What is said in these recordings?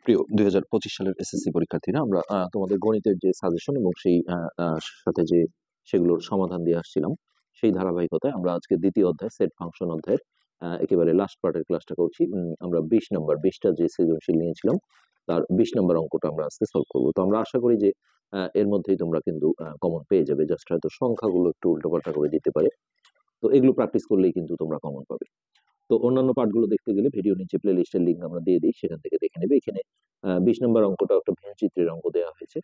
প্রিয় 2025 সালের এসএসসি পরীক্ষার্থীরা, আমরা তোমাদের গণিতের যে সাজেশন এবং সেই সাথে যে সেগুলোর সমাধান দিয়ে আসছিলাম, সেই ধারাবাহিকতায় আমরা আজকে দ্বিতীয় অধ্যায় সেট ফাংশন অধ্যায়ের একেবারে লাস্ট পার্টের ক্লাসটা করছি। আমরা 20টা যে সৃজনশীল নিয়েছিলাম তার 20 নম্বর অঙ্কটা আমরা আজকে সলভ করবো। তো আমরা আশা করি যে এর মধ্যেই তোমরা কিন্তু কমন পেয়ে যাবে, জাস্ট হয়তো সংখ্যাগুলো একটু উল্টোপাল্টা করে দিতে পারে। তো এগুলো প্র্যাকটিস করলেই কিন্তু তোমরা কমন পাবে। তো অন্যান্য পার্টগুলো দেখতে গেলে ভিডিও নিচে প্লে লিস্টের লিঙ্ক আমরা দিয়ে দিই, সেখান থেকে দেখে নেবে। এখানে 20 নম্বর অঙ্কটা একটা ভেনচিত্রের অঙ্ক দেওয়া হয়েছে।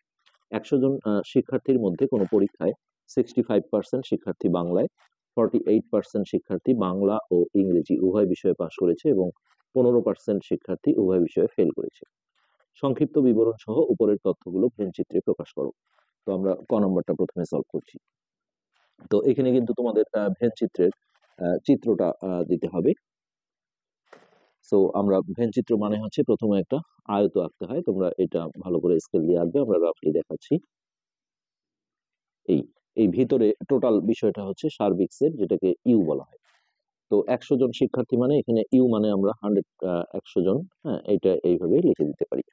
100 জন শিক্ষার্থীর মধ্যে কোনো পরীক্ষায় 65% শিক্ষার্থী বাংলায়, 48% শিক্ষার্থী বাংলা ও ইংরেজি উভয় বিষয়ে পাশ করেছে এবং 15% শিক্ষার্থী উভয় বিষয়ে ফেল করেছে। সংক্ষিপ্ত বিবরণ সহ উপরের তথ্যগুলো ভেনচিত্রে প্রকাশ করো। তো আমরা ক নম্বরটা প্রথমে সলভ করছি। তো এখানে কিন্তু তোমাদের ভেনচিত্রের চিত্রটা দিতে হবে। সো আমরা ভেন চিত্র মানে হচ্ছে প্রথমে একটা আয়ত আঁকতে হয়। তোমরা এটা ভালো করে স্কেল দিয়ে আঁকবে, আমরা রাফলি দেখাচ্ছি। এই এই ভিতরে টোটাল বিষয়টা হচ্ছে সার্বিক সেট, যেটাকে ইউ বলা হয়। তো 100 জন শিক্ষার্থী মানে এখানে ইউ মানে আমরা 100 জন, হ্যাঁ, এটা এইভাবে লিখে দিতে পারি।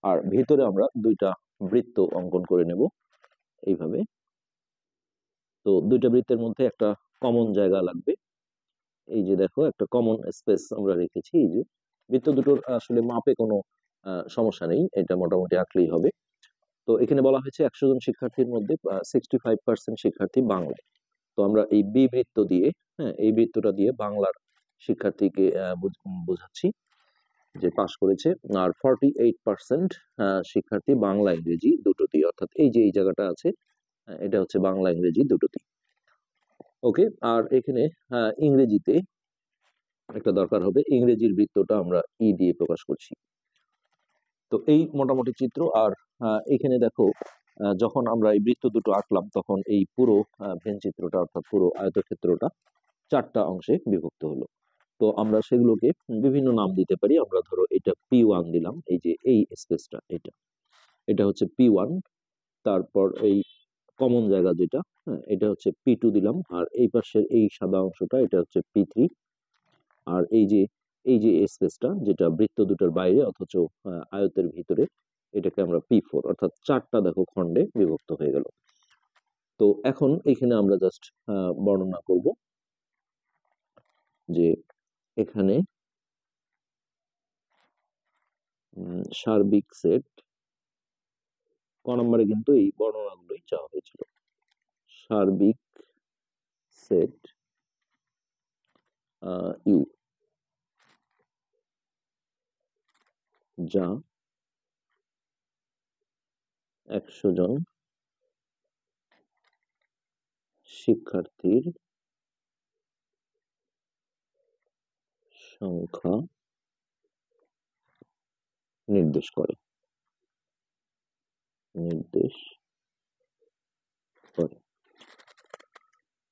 আর ভিতরে আমরা দুইটা বৃত্ত অঙ্কন করে নেব এইভাবে। তো দুইটা বৃত্তের মধ্যে একটা কমন জায়গা লাগবে। এই যে দেখো, একটা কমন স্পেস আমরা রেখেছি। এই যে বৃত্ত দুটোর আসলে মাপে কোনো সমস্যা নেই, এটা মোটামুটি আঁকলেই হবে। তো এখানে বলা হয়েছে 100 জন শিক্ষার্থীর মধ্যে 65% শিক্ষার্থী বাংলায়। তো আমরা এই বি বৃত্ত দিয়ে, হ্যাঁ, এই বৃত্তটা দিয়ে বাংলার শিক্ষার্থীকে বোঝাচ্ছি যে পাশ করেছে। আর 48% শিক্ষার্থী বাংলা ইংরেজি দুটোতেই, অর্থাৎ এই যে এই জায়গাটা আছে, এটা হচ্ছে বাংলা ইংরেজি দুটোতেই। ওকে। আর এখানে ইংরেজিতে একটা দরকার হবে, ইংরেজির বৃত্তটা আমরা ই দিয়ে প্রকাশ করছি। তো এই মোটামুটি চিত্র। আর এখানে দেখো, যখন আমরা এই বৃত্ত দুটো আঁকলাম তখন এই পুরো ভেন চিত্রটা অর্থাৎ পুরো আয়তক্ষেত্রটা 4টা অংশে বিভক্ত হলো। তো আমরা সেগুলোকে বিভিন্ন নাম দিতে পারি। আমরা ধরো এটা P1 দিলাম, এই যে এই স্পেসটা, এটা এটা হচ্ছে P1। তারপর এই কমন জায়গা যেটা, হ্যাঁ, এটা হচ্ছে P2 দিলাম। আর এই পাশের এই সাদা অংশটা, এটা হচ্ছে P3। আর এই যে স্পেসটা যেটা বৃত্ত দুটোর বাইরে অথচ আয়তের ভিতরে, এটাকে আমরা P4, অর্থাৎ 4টা দেখো খণ্ডে বিভক্ত হয়ে গেল। তো এখন এখানে আমরা জাস্ট বর্ণনা করব যে এখানে সার্বিক সেট ক নম্বরে কিন্তু এই বর্ণনাগুলোই চাওয়া হয়েছিল। সার্বিক সেট ইউ, যা 100 জন শিক্ষার্থীর সংখ্যা নির্দেশ করে।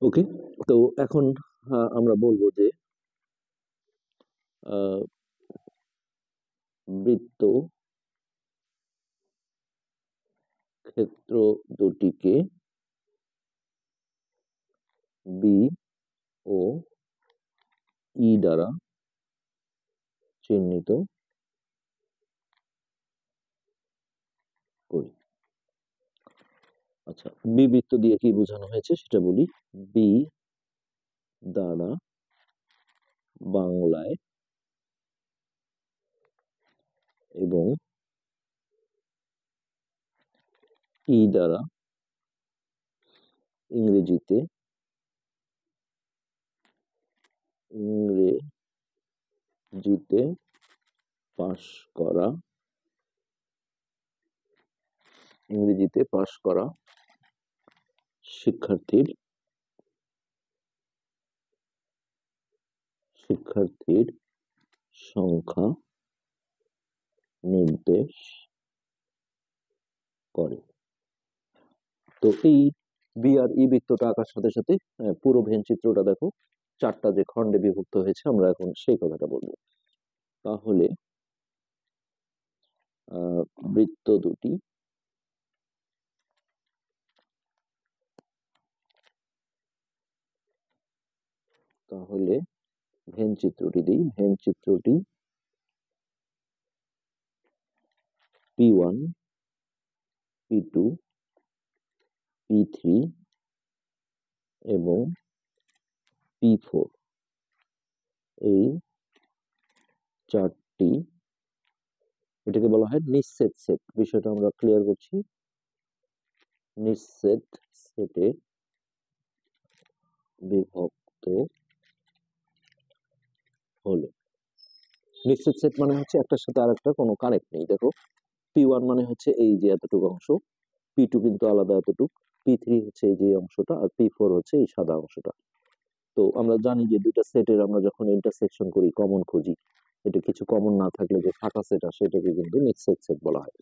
ওকে। তো এখন আমরা বলবো যে বৃত্ত ক্ষেত্র দুটিকে বি ও ই দ্বারা চিহ্নিত করি। আচ্ছা, বি বৃত্ত দিয়ে কি বোঝানো হয়েছে সেটা বলি। বি দ্বারা বাংলায় এবং ই দ্বারা ইংরেজিতে পাশ করা শিক্ষার্থীর সংখ্যা নির্দেশ করে। তো এই বি আর ই বৃত্তটা আঁকার সাথে সাথে পুরো ভেন চিত্রটা দেখো 4টা যে খণ্ডে বিভক্ত হয়েছে, আমরা এখন সেই কথাটা বলবো। তাহলে বৃত্ত দুটি তাহলে ভেন চিত্রটি দিই। ভেন চিত্রটি P1, P2, P3 এবং P4 এই চারটি, এটাকে বলা হয় নিঃছেদ সেট। বিষয়টা আমরা ক্লিয়ার করছি। নিঃছেদ সেটে বিভক্ত হলো। নিঃছেদ সেট মানে হচ্ছে একটার সাথে আরেকটা কোনো কানেক্ট নেই। দেখো P1 মানে হচ্ছে এই যে এতটুকু অংশ, P2 কিন্তু আলাদা এতটুকু, P3 হচ্ছে এই যে অংশটা, আর P4 হচ্ছে এই সাদা অংশটা। তো আমরা জানি যে দুইটা সেটের আমরা যখন ইন্টারসেকশন করি, কমন খুঁজি, এটা কিছু কমন না থাকলে যে ফাঁকা সেট আসে এটাকে কিন্তু নিঃছেদ সেট বলা হয়।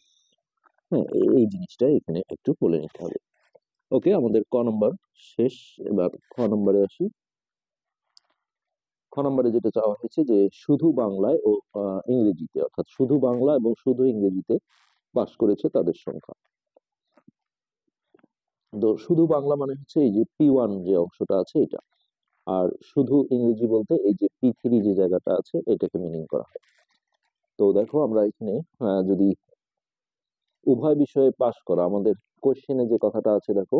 হ্যাঁ, এই জিনিসটা এখানে একটু বলে নিতে হবে। ওকে, আমাদের ক নম্বর শেষ। এবার খ নম্বরে আসি। খ নম্বরে যেটা চাওয়া হয়েছে যে শুধু বাংলায় ও ইংরেজিতে, অর্থাৎ শুধু বাংলা এবং শুধু ইংরেজিতে পাস করেছে তাদের সংখ্যা। তো শুধু বাংলা মানে হচ্ছে এই যে P1 যে অংশটা আছে এটা, আর শুধু ইংরেজি বলতে এই যে P3 যে জায়গাটা আছে এটাকে মিনিং করা হয়। তো দেখো আমরা এখানে যদি উভয় বিষয়ে পাস করা, আমাদের কোশ্চেনে যে কথাটা আছে দেখো,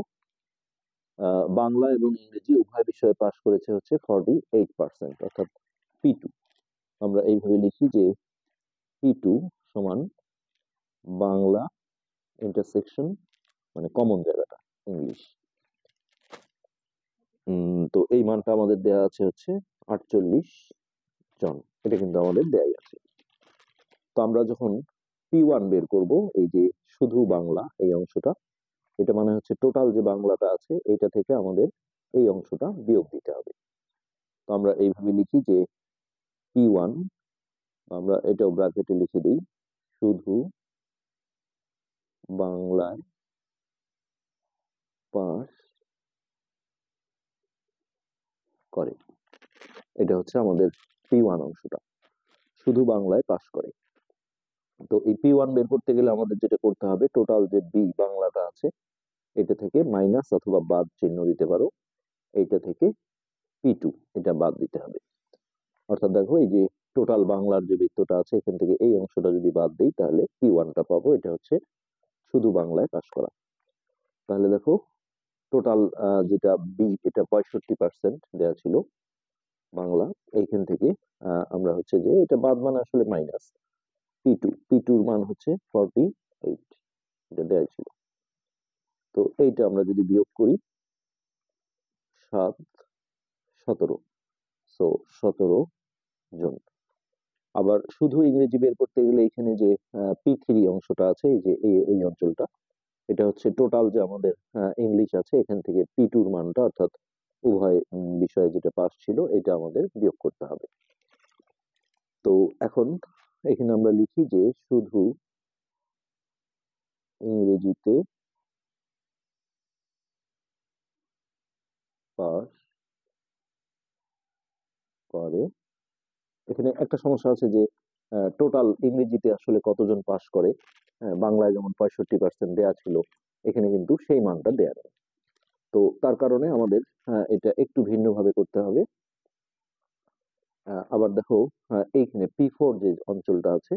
বাংলা এবং ইংরেজি উভয় বিষয়ে পাস করেছে হচ্ছে 48%, অর্থাৎ P2। আমরা এইভাবে লিখি যে P2 সমান বাংলা ইন্টারসেকশন মানে কমন জায়গাটা ইংলিশ। তো এই মানটা আমাদের দেয়া আছে হচ্ছে 48 জন, এটা কিন্তু আমাদের দেয়াই আছে। তো আমরা যখন P1 বের করব, এই যে শুধু বাংলা এই অংশটা, এটা মানে হচ্ছে টোটাল যে বাংলাটা আছে এটা থেকে আমাদের এই অংশটা বিয়োগ দিতে হবে। তো আমরা এইভাবে লিখি যে P1, আমরা এটাও ব্র্যাকেটে লিখে দিই, শুধু বাংলায় পাস করে। এটা হচ্ছে আমাদের P1 অংশটা, শুধু বাংলায় পাস করে। তো এই P1 বের করতে গেলে আমাদের যেটা করতে হবে, টোটাল যে বি বাংলাটা আছে এটা থেকে মাইনাস অথবা বাদ চিহ্ন দিতে পারো, এইটা থেকে P2 এটা বাদ দিতে হবে। অর্থাৎ দেখো এই যে টোটাল বাংলার যে বৃত্তটা আছে এখান থেকে এই অংশটা যদি বাদ দিই তাহলে P1টা পাবো, এটা হচ্ছে শুধু বাংলায় পাস করা। তাহলে দেখো টোটাল যেটা বি এটা 65% দেওয়া ছিল বাংলা, এইখান থেকে আমরা হচ্ছে যে এটা বাদ মানে আসলে মাইনাস, P2 মান হচ্ছে 48, এটা দেওয়া ছিল। তো এইটা আমরা যদি বিয়োগ করি 7, 17, সো 17 জন। আবার শুধু ইংরেজি বের করতে গেলে এখানে যে P3 অংশটা আছে, এই যে এই অঞ্চলটা, এটা হচ্ছে টোটাল যে আমাদের ইংলিশ আছে এখান থেকে P2 মানটা, অর্থাৎ উভয় বিষয়ে যেটা পাস ছিল এটা আমাদের বিয়োগ করতে হবে। তো এখন এখানে আমরা লিখি যে শুধু ইংরেজিতে পাস করে। এখানে একটা সমস্যা আছে যে টোটাল ইংরেজিতে আসলে কতজন পাস করে, বাংলায় যেমন 65% দেয়া ছিল, এখানে কিন্তু সেই মানটা দেয়া নেই। তো তার কারণে আমাদের এটা একটু ভিন্নভাবে করতে হবে। আবার দেখো এইখানে P4 যে অঞ্চলটা আছে,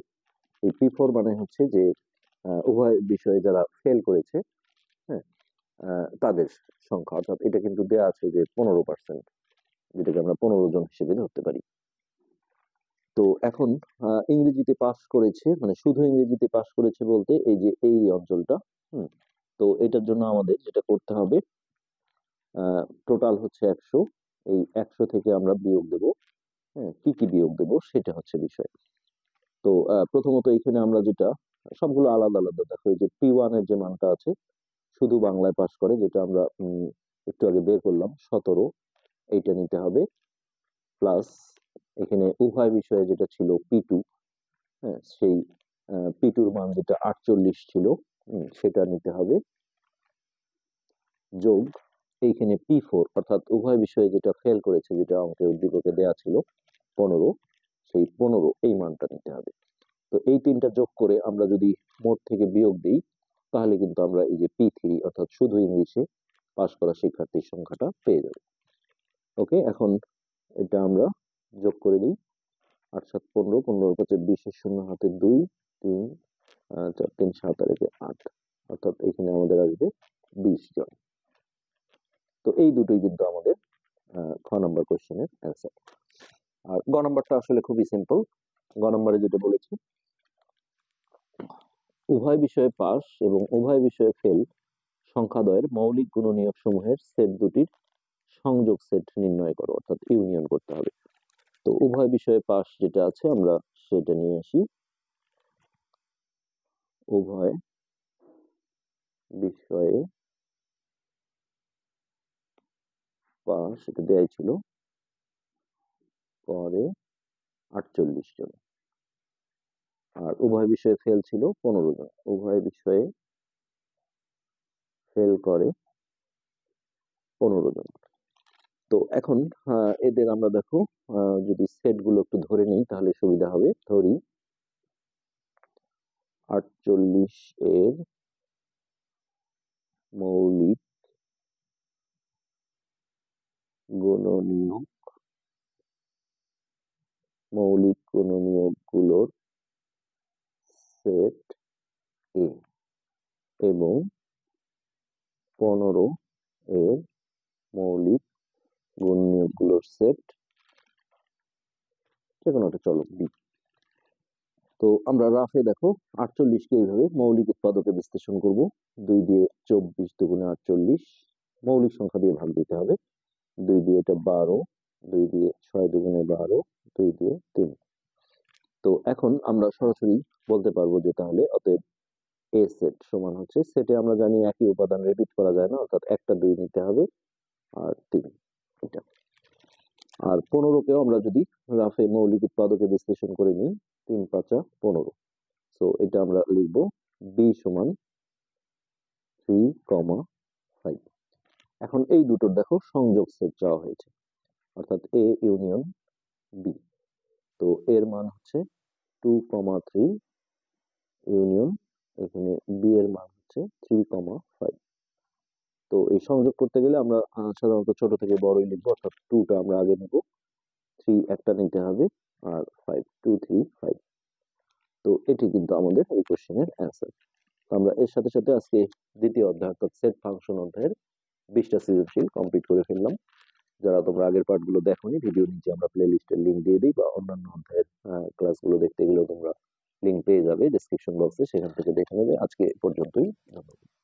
এই P4 মানে হচ্ছে যে উভয় বিষয়ে যারা ফেল করেছে, হ্যাঁ, তাদের সংখ্যা, অর্থাৎ এটা কিন্তু দেয়া আছে যে 15%, যেটাকে আমরা 15 জন হিসেবে ধরতে পারি। তো এখন ইংরেজিতে পাস করেছে মানে শুধু ইংরেজিতে পাস করেছে বলতে এই যে এই অঞ্চলটা। হুম তো এটার জন্য আমাদের যেটা করতে হবে, টোটাল হচ্ছে 100, এই 100 থেকে আমরা বিয়োগ দেব। হ্যাঁ, কি কি বিয়োগ দেব সেটা হচ্ছে বিষয়। তো প্রথমত এখানে আমরা যেটা, সবগুলো আলাদা আলাদা দেখো, এই যে P1 এর যে মানটা আছে শুধু বাংলায় পাস করে, যেটা আমরা একটু আগে বের করলাম 17, এইটা নিতে হবে, প্লাস এখানে উভয় বিষয়ে যেটা ছিল P2, হ্যাঁ সেই P2 মান যেটা 48 ছিল সেটা নিতে হবে, যোগ এইখানে P4 অর্থাৎ উভয় বিষয়ে যেটা ফেল করেছে, যেটা আমাকে উদ্দীপকে দেয়া ছিল 15, সেই 15 এই মানটা নিতে হবে। তো এই তিনটা যোগ করে আমরা যদি মোট থেকে বিয়োগ দিই তাহলে কিন্তু আমরা এই যে P3 অর্থাৎ শুধু ইংলিশে পাস করা শিক্ষার্থীর সংখ্যাটা পেয়ে যাব। ওকে, এখন এটা আমরা যোগ করে দিই। 8 7 15, 15 5 20, শূন্য হাতে 2, 3, 4 3 7 আর 8, অর্থাৎ এখানে আমাদের আসবে 20 জন। তো এই দুটোই কিন্তু আমাদের খ নম্বর কোশ্চেনের অ্যান্সার। আর গ নম্বরটা আসলে খুবই সিম্পল। গ নম্বরে যেটা বলেছে, উভয় বিষয়ে পাস এবং উভয় বিষয়ে ফেল সংখ্যাদ্বয়ের মৌলিক গুণনীয়ক সমূহের সেট দুটির সংযোগ সেট নির্ণয় করো, অর্থাৎ ইউনিয়ন করতে হবে। তো উভয় বিষয়ে পাস যেটা আছে আমরা সেটা নিয়ে আসি। উভয় বিষয়ে পাস এটা দেয়াই ছিল, পরে 48 জন। আর উভয় বিষয়ে ফেল ছিল 15 জন। উভয় বিষয়ে ফেল করে 15 জন। তো এখন এদের আমরা দেখো যদি সেট গুলো একটু ধরে নিই তাহলে সুবিধা হবে। ধরি 48 এর মৌলিক গুণনীয়ক গুলোর সেট এ এবং 15 এর মৌলিক গুণনীয়ক গুলোর সেট যেকোনো একটা চলক বি। তো আমরা রাফে দেখো 48 কে এইভাবে মৌলিক উৎপাদকে বিশ্লেষণ করব। 2 দিয়ে 24 দুগুণে 48, মৌলিক সংখ্যা দিয়ে ভাগ দিতে হবে। 2 দিয়ে এটা 12, 2 দিয়ে 6 দুগুণে 12, 2 দিয়ে 3। তো এখন আমরা সরাসরি বলতে পারবো যে তাহলে অতএব এ সেট সমান হচ্ছে, সেটে আমরা জানি একই উপাদান রিপিট করা যায় না, অর্থাৎ একটা 2 নিতে হবে আর 3 এটা। আর 15 কেও আমরা যদি রাফে মৌলিক উৎপাদকে বিশ্লেষণ করে নিই, 3 5 15। সো এটা আমরা লিখবো বি সমান 3,5। এখন এই দুটোর দেখো সংযোগ সেট চাওয়া হয়েছে, অর্থাৎ এ ইউনিয়ন বি। তো এর মান হচ্ছে 2,3 ইউনিয়ন, এখানে বি এর মান হচ্ছে 3,5। তো এই সংযোগ করতে গেলে আমরা সাধারণত ছোট থেকে বড়ই লিখবো, অর্থাৎ 2 টা আমরা আগে নেব, 3 একটা নিতে হবে আর 5, 2 3 5। তো এটি কিন্তু আমাদের এই কোশ্চেনের অ্যান্সার। আমরা এর সাথে সাথে আজকে দ্বিতীয় অধ্যায় অর্থাৎ সেট ফাংশন অধ্যায়ের 20টা সৃজনশীল কমপ্লিট করে ফেললাম। যারা তোমরা আগের পার্টগুলো দেখোনি, ভিডিও নিচে আমরা প্লে লিস্টের লিঙ্ক দিয়ে দিই, বা অন্যান্য অধ্যায়ের ক্লাসগুলো দেখতে গেলেও তোমরা লিঙ্ক পেয়ে যাবে ডেসক্রিপশন বক্সে, সেখান থেকে দেখে নেবে। আজকে পর্যন্তই, ধন্যবাদ।